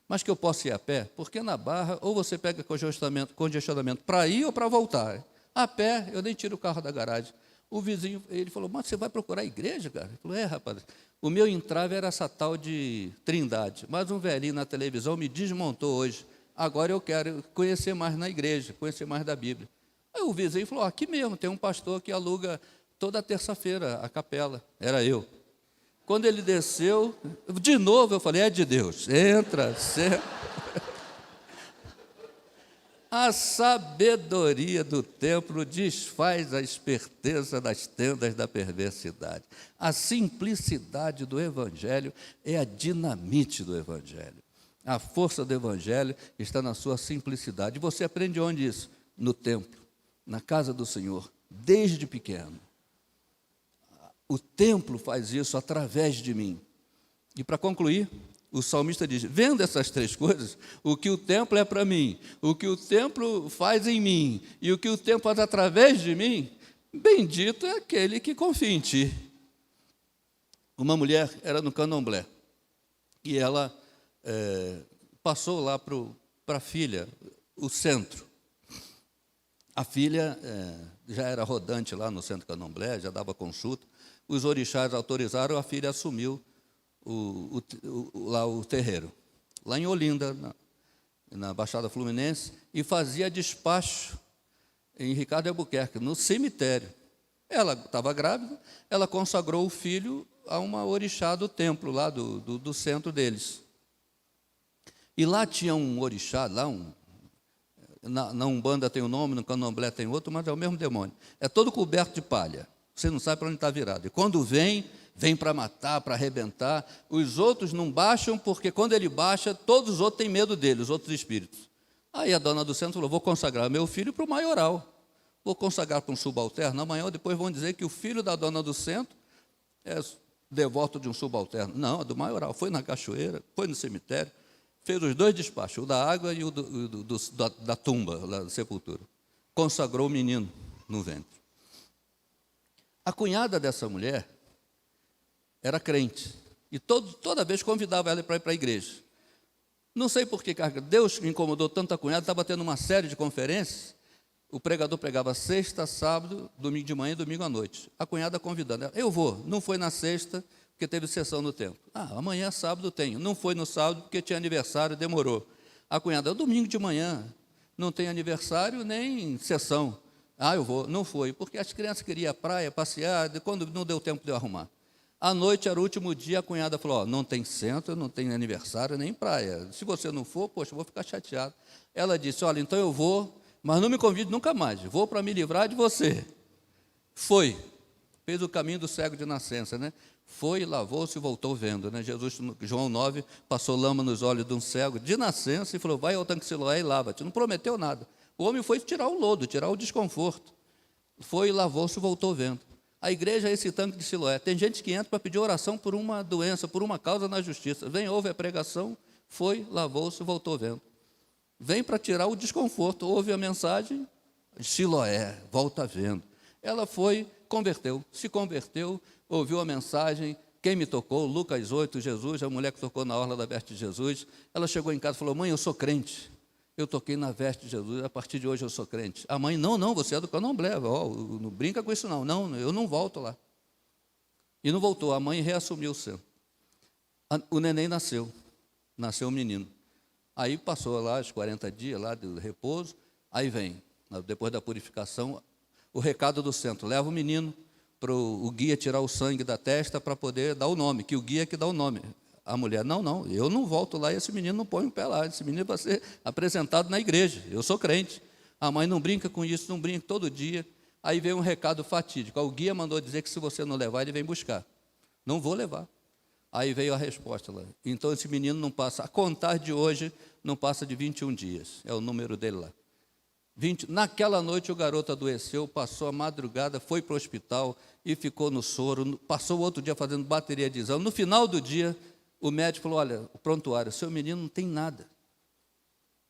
A: Mas que eu posso ir a pé? Porque na Barra, ou você pega congestionamento para ir ou para voltar. A pé, eu nem tiro o carro da garagem. O vizinho, ele falou, mas você vai procurar a igreja, cara? Ele falou, rapaz, o meu entrave era essa tal de trindade, mas um velhinho na televisão me desmontou hoje, agora eu quero conhecer mais na igreja, conhecer mais da Bíblia. Aí o vizinho falou, aqui mesmo, tem um pastor que aluga toda terça-feira a capela, era eu. Quando ele desceu, de novo eu falei, é de Deus, entra, senta. A sabedoria do templo desfaz a esperteza das tendas da perversidade. A simplicidade do Evangelho é a dinamite do Evangelho. A força do Evangelho está na sua simplicidade. Você aprende onde isso? No templo, na casa do Senhor, desde pequeno. O templo faz isso através de mim. E para concluir, o salmista diz, vendo essas 3 coisas, o que o templo é para mim, o que o templo faz em mim e o que o templo faz através de mim, bendito é aquele que confia em ti. Uma mulher era no Candomblé e ela passou lá para a filha, o centro. A filha já era rodante lá no centro Candomblé, já dava consulta. Os orixás autorizaram, a filha assumiu lá o terreiro, lá em Olinda, na Baixada Fluminense, e fazia despacho em Ricardo Albuquerque, no cemitério. Ela estava grávida, ela consagrou o filho a uma orixá do templo, lá do centro deles. E lá tinha um orixá, na Umbanda tem um nome, no Candomblé tem outro, mas é o mesmo demônio. É todo coberto de palha, você não sabe para onde está virado. E quando vem para matar, para arrebentar. Os outros não baixam, porque quando ele baixa, todos os outros têm medo dele, os outros espíritos. Aí a dona do centro falou, vou consagrar meu filho para o maioral. Vou consagrar para um subalterno. Amanhã ou depois vão dizer que o filho da dona do centro é devoto de um subalterno. Não, a do maioral. Foi na cachoeira, foi no cemitério, fez os dois despachos, o da água e o da tumba, da sepultura. Consagrou o menino no ventre. A cunhada dessa mulher era crente. E toda vez convidava ela para ir para a igreja. Não sei por que Deus me incomodou tanto a cunhada, estava tendo uma série de conferências. O pregador pregava sexta, sábado, domingo de manhã e domingo à noite. A cunhada convidando ela, eu vou. Não foi na sexta, porque teve sessão no templo. Amanhã, sábado, tenho. Não foi no sábado, porque tinha aniversário, demorou. A cunhada, domingo de manhã, não tem aniversário nem sessão. Eu vou. Não foi, porque as crianças queriam ir à praia, passear, quando não deu tempo de eu arrumar. À noite, era o último dia, a cunhada falou, não tem centro, não tem aniversário, nem praia. Se você não for, poxa, eu vou ficar chateado. Ela disse, olha, então eu vou, mas não me convide nunca mais, vou para me livrar de você. Foi, fez o caminho do cego de nascença, né? Foi, lavou-se e voltou vendo, né? Jesus, João 9, passou lama nos olhos de um cego de nascença e falou, vai ao tanque Siloé e lava-te. Não prometeu nada. O homem foi tirar o lodo, tirar o desconforto. Foi, lavou-se e voltou vendo. A igreja é esse tanque de Siloé. Tem gente que entra para pedir oração por uma doença, por uma causa na justiça. Vem, ouve a pregação, foi, lavou-se, voltou vendo. Vem para tirar o desconforto, ouve a mensagem, Siloé, volta vendo. Ela foi, se converteu, ouviu a mensagem, quem me tocou? Lucas 8, Jesus, a mulher que tocou na orla da veste de Jesus. Ela chegou em casa e falou, mãe, eu sou crente. Eu toquei na veste de Jesus, a partir de hoje eu sou crente. A mãe, não, você é do candomblé, não brinca com isso não, eu não volto lá. E não voltou, a mãe reassumiu o centro. O neném nasceu um menino. Aí passou lá os 40 dias lá de repouso, aí vem, depois da purificação, o recado do centro, leva o menino para o guia tirar o sangue da testa para poder dar o nome, que o guia é que dá o nome. A mulher, não, eu não volto lá e esse menino não põe o pé lá, esse menino vai ser apresentado na igreja, eu sou crente. A mãe não brinca com isso, não brinca todo dia. Aí veio um recado fatídico, o guia mandou dizer que se você não levar, ele vem buscar. Não vou levar. Aí veio a resposta lá, então esse menino não passa, a contar de hoje, não passa de 21 dias, é o número dele lá. Naquela noite o garoto adoeceu, passou a madrugada, foi para o hospital e ficou no soro, passou o outro dia fazendo bateria de exame. No final do dia, o médico falou, olha, o prontuário, seu menino não tem nada.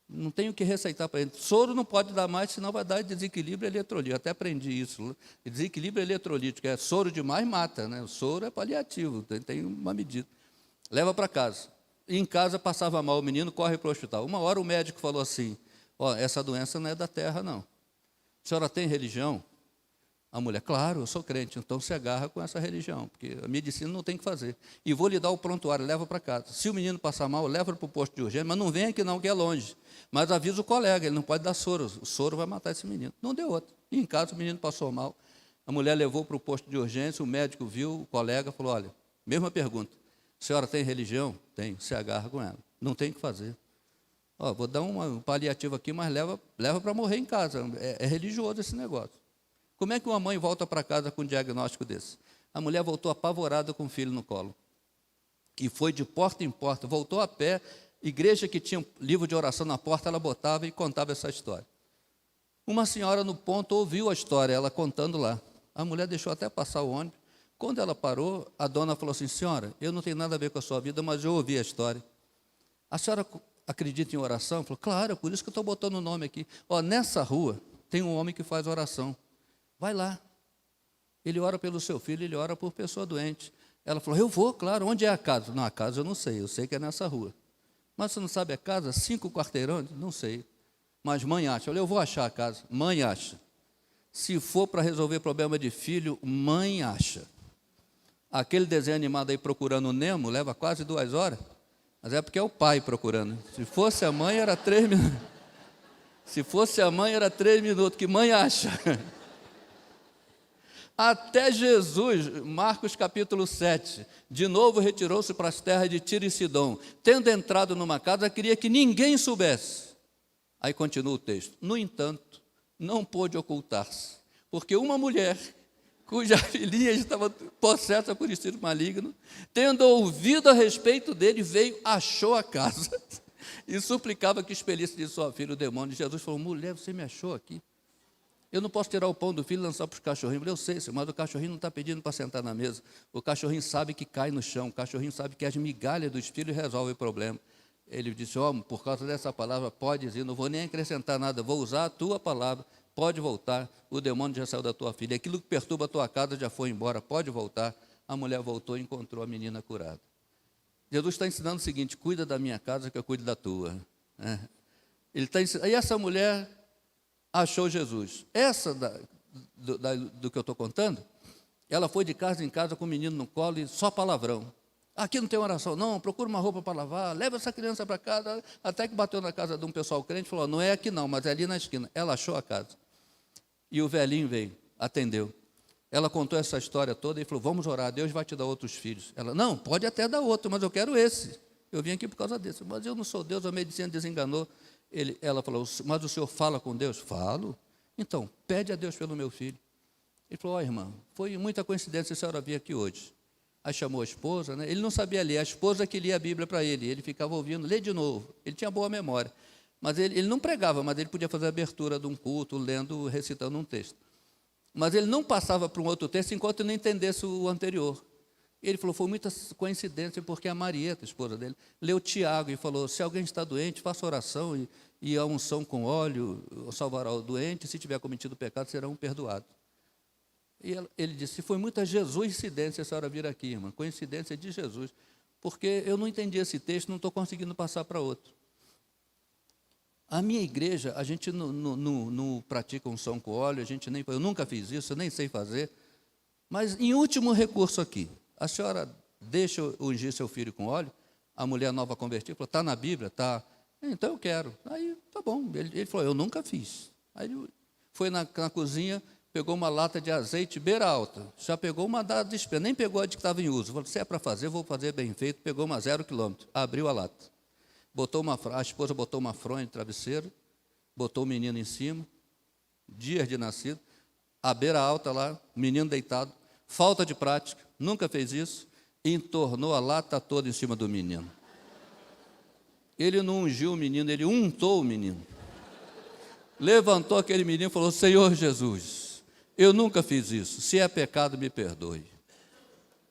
A: Não tem o que receitar para ele. Soro não pode dar mais, senão vai dar desequilíbrio eletrolítico. Até aprendi isso. Desequilíbrio eletrolítico, soro demais mata, né? O soro é paliativo, tem uma medida. Leva para casa. E em casa passava mal, o menino corre para o hospital. Uma hora o médico falou assim, essa doença não é da terra, não. A senhora tem religião? A mulher, claro, eu sou crente, então se agarra com essa religião, porque a medicina não tem que fazer. E vou lhe dar o prontuário, leva para casa. Se o menino passar mal, leva para o posto de urgência, mas não vem aqui não, que é longe. Mas avisa o colega, ele não pode dar soro, o soro vai matar esse menino. Não deu outro. E em casa o menino passou mal, a mulher levou para o posto de urgência, o médico viu, o colega falou, olha, mesma pergunta, a senhora tem religião? Tem, se agarra com ela. Não tem o que fazer. Vou dar um paliativo aqui, mas leva para morrer em casa. É religioso esse negócio. Como é que uma mãe volta para casa com um diagnóstico desse? A mulher voltou apavorada com o filho no colo. E foi de porta em porta, voltou a pé, igreja que tinha um livro de oração na porta, ela botava e contava essa história. Uma senhora no ponto ouviu a história, ela contando lá. A mulher deixou até passar o ônibus. Quando ela parou, a dona falou assim, senhora, eu não tenho nada a ver com a sua vida, mas eu ouvi a história. A senhora acredita em oração? Falou, claro, por isso que eu estou botando o nome aqui. Nessa rua tem um homem que faz oração. Vai lá. Ele ora pelo seu filho, ele ora por pessoa doente. Ela falou, eu vou, claro. Onde é a casa? Não, a casa eu não sei, eu sei que é nessa rua. Mas você não sabe a casa? 5 quarteirões? Não sei. Mas mãe acha. Eu vou achar a casa. Mãe acha. Se for para resolver problema de filho, mãe acha. Aquele desenho animado aí procurando o Nemo, leva quase 2 horas. Mas é porque é o pai procurando. Se fosse a mãe, era 3 minutos. Se fosse a mãe, era 3 minutos. Que mãe acha? Até Jesus, Marcos capítulo 7, de novo retirou-se para as terras de Tiro e Sidom. Tendo entrado numa casa, queria que ninguém soubesse. Aí continua o texto. No entanto, não pôde ocultar-se, porque uma mulher, cuja filhinha estava possessa por espírito maligno, tendo ouvido a respeito dele, veio, achou a casa e suplicava que expelisse de sua filha o demônio. Jesus falou, mulher, você me achou aqui? Eu não posso tirar o pão do filho e lançar para os cachorrinhos. Eu falei, eu sei, senhor, mas o cachorrinho não está pedindo para sentar na mesa. O cachorrinho sabe que cai no chão, o cachorrinho sabe que as migalhas dos filhos resolvem o problema. Ele disse, por causa dessa palavra, pode ir, não vou nem acrescentar nada, vou usar a tua palavra, pode voltar, o demônio já saiu da tua filha, aquilo que perturba a tua casa já foi embora, pode voltar. A mulher voltou e encontrou a menina curada. Jesus está ensinando o seguinte, cuida da minha casa que eu cuido da tua. Ele está ensinando, e essa mulher achou Jesus. Essa do que eu estou contando, ela foi de casa em casa com o menino no colo e só palavrão. Aqui não tem oração, não, procura uma roupa para lavar, leva essa criança para casa, até que bateu na casa de um pessoal crente e falou, não é aqui não, mas é ali na esquina. Ela achou a casa. E o velhinho veio, atendeu. Ela contou essa história toda e falou, vamos orar, Deus vai te dar outros filhos. Ela, não, pode até dar outro, mas eu quero esse. Eu vim aqui por causa desse. Mas eu não sou Deus, a medicina desenganou. Ela falou, mas o senhor fala com Deus? Falo. Então, pede a Deus pelo meu filho. Ele falou, irmã, foi muita coincidência a senhora vir aqui hoje. Aí chamou a esposa, né? Ele não sabia ler, a esposa que lia a Bíblia para ele ficava ouvindo, lê de novo, ele tinha boa memória, mas ele não pregava, mas ele podia fazer a abertura de um culto, lendo, recitando um texto, mas ele não passava para um outro texto enquanto não entendesse o anterior. Ele falou, foi muita coincidência, porque a Marieta, a esposa dele, leu Tiago e falou, se alguém está doente, faça oração e a unção com óleo salvará o doente, e se tiver cometido pecado, serão perdoados. E ele disse, foi muita Jesuscidência a senhora vir aqui, irmã, coincidência de Jesus, porque eu não entendi esse texto, não estou conseguindo passar para outro. A minha igreja, a gente não pratica unção com óleo, eu nunca fiz isso, eu nem sei fazer, mas em último recurso aqui, a senhora deixa eu ungir seu filho com óleo? A mulher nova convertida falou, está na Bíblia? Está. Então eu quero. Aí, tá bom, ele falou, eu nunca fiz. Aí ele foi na cozinha, pegou uma lata de azeite beira alta, já pegou uma da dispensa, nem pegou a de que estava em uso. Falou, se é para fazer, vou fazer bem feito. Pegou uma 0 quilômetro, abriu a lata. A esposa botou uma fronha de travesseiro, botou o menino em cima, dias de nascido, a beira alta lá, o menino deitado, falta de prática, nunca fez isso, e entornou a lata toda em cima do menino. Ele não ungiu o menino, ele untou o menino. Levantou aquele menino e falou, Senhor Jesus, eu nunca fiz isso, se é pecado, me perdoe.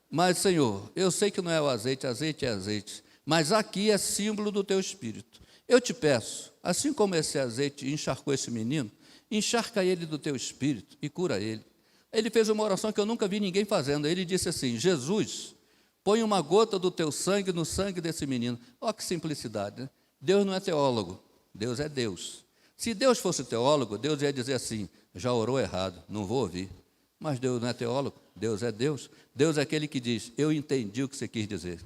A: Mas, Senhor, eu sei que não é o azeite, azeite é azeite, mas aqui é símbolo do teu Espírito. Eu te peço, assim como esse azeite encharcou esse menino, encharca ele do teu Espírito e cura ele. Ele fez uma oração que eu nunca vi ninguém fazendo. Ele disse assim, Jesus, põe uma gota do teu sangue no sangue desse menino. Olha que simplicidade, né? Deus não é teólogo, Deus é Deus. Se Deus fosse teólogo, Deus ia dizer assim, já orou errado, não vou ouvir. Mas Deus não é teólogo, Deus é Deus. Deus é aquele que diz, eu entendi o que você quis dizer.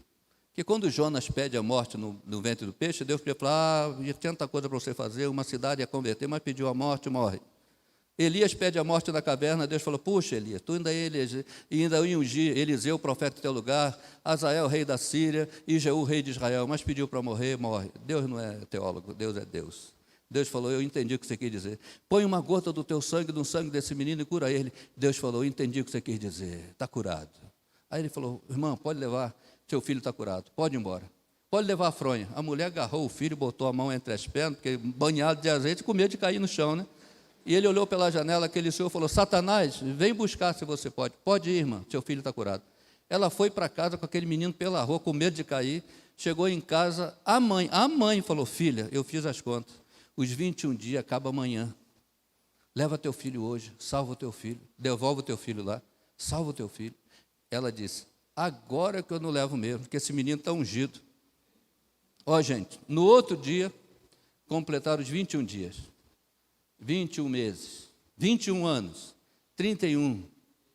A: Que quando Jonas pede a morte no ventre do peixe, Deus podia falar, tinha tanta coisa para você fazer, uma cidade ia converter, mas pediu a morte, morre. Elias pede a morte na caverna, Deus falou, puxa Elias, tu ainda ia ungir Eliseu, profeta em teu lugar, Azael, rei da Síria, e Jeú, rei de Israel, mas pediu para morrer, morre. Deus não é teólogo, Deus é Deus. Deus falou, eu entendi o que você quis dizer. Põe uma gota do teu sangue, no sangue desse menino e cura ele. Deus falou, eu entendi o que você quis dizer, está curado. Aí ele falou, irmã, pode levar, seu filho está curado, pode ir embora. Pode levar a fronha. A mulher agarrou o filho, botou a mão entre as pernas, porque banhado de azeite, com medo de cair no chão, né? E ele olhou pela janela, aquele senhor falou, Satanás, vem buscar se você pode. Pode ir, irmã, seu filho está curado. Ela foi para casa com aquele menino pela rua, com medo de cair. Chegou em casa, a mãe falou, filha, eu fiz as contas. Os 21 dias acaba amanhã. Leva teu filho hoje, salva o teu filho, devolve o teu filho lá, salva o teu filho. Ela disse, agora que eu não levo mesmo, porque esse menino está ungido. Ó, gente, no outro dia, completaram os 21 dias. 21 meses, 21 anos, 31,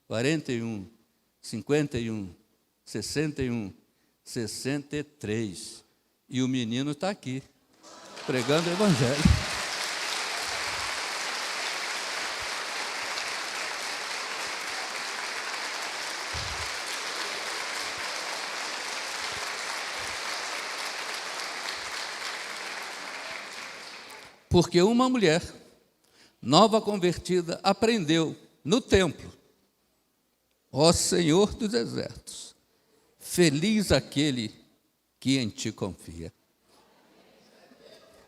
A: 41, 51, 61, 63. E o menino está aqui, pregando o Evangelho. Porque uma mulher nova convertida, aprendeu no templo, ó Senhor dos exércitos, feliz aquele que em ti confia.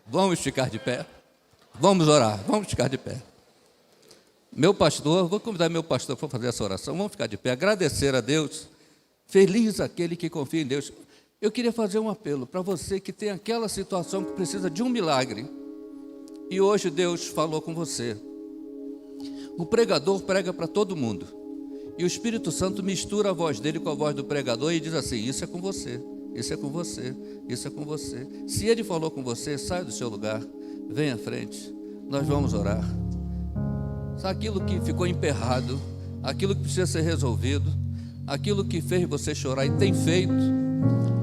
A: Vamos ficar de pé? Vamos orar, vamos ficar de pé. Meu pastor, vou convidar meu pastor para fazer essa oração. Vamos ficar de pé, agradecer a Deus. Feliz aquele que confia em Deus. Eu queria fazer um apelo para você que tem aquela situação que precisa de um milagre. E hoje Deus falou com você. O pregador prega para todo mundo. E o Espírito Santo mistura a voz dele com a voz do pregador e diz assim: isso é com você, isso é com você, isso é com você. Se ele falou com você, saia do seu lugar, venha à frente, nós vamos orar. Sabe aquilo que ficou emperrado, aquilo que precisa ser resolvido, aquilo que fez você chorar e tem feito,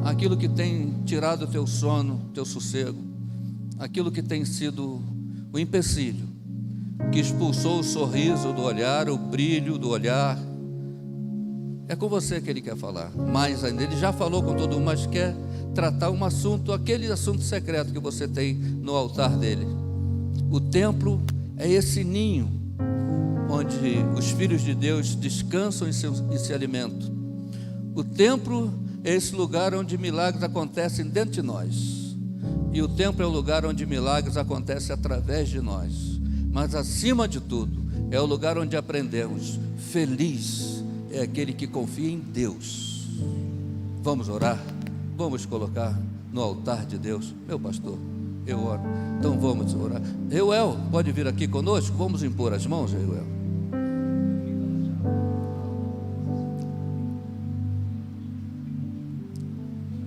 A: aquilo que tem tirado o teu sono, o teu sossego, aquilo que tem sido o empecilho, que expulsou o sorriso do olhar, o brilho do olhar, é com você que Ele quer falar. Mais ainda, Ele já falou com todo mundo, mas quer tratar um assunto, aquele assunto secreto que você tem no altar dele. O templo é esse ninho onde os filhos de Deus descansam e se alimentam. O templo é esse lugar onde milagres acontecem dentro de nós. E o templo é o lugar onde milagres acontecem através de nós. Mas acima de tudo, é o lugar onde aprendemos: feliz é aquele que confia em Deus. Vamos orar? Vamos colocar no altar de Deus. Meu pastor, eu oro. Então vamos orar. Reuel, pode vir aqui conosco? Vamos impor as mãos, Reuel.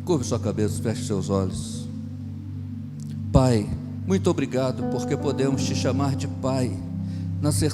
A: Curve sua cabeça, feche seus olhos. Pai, muito obrigado porque podemos te chamar de Pai, na certeza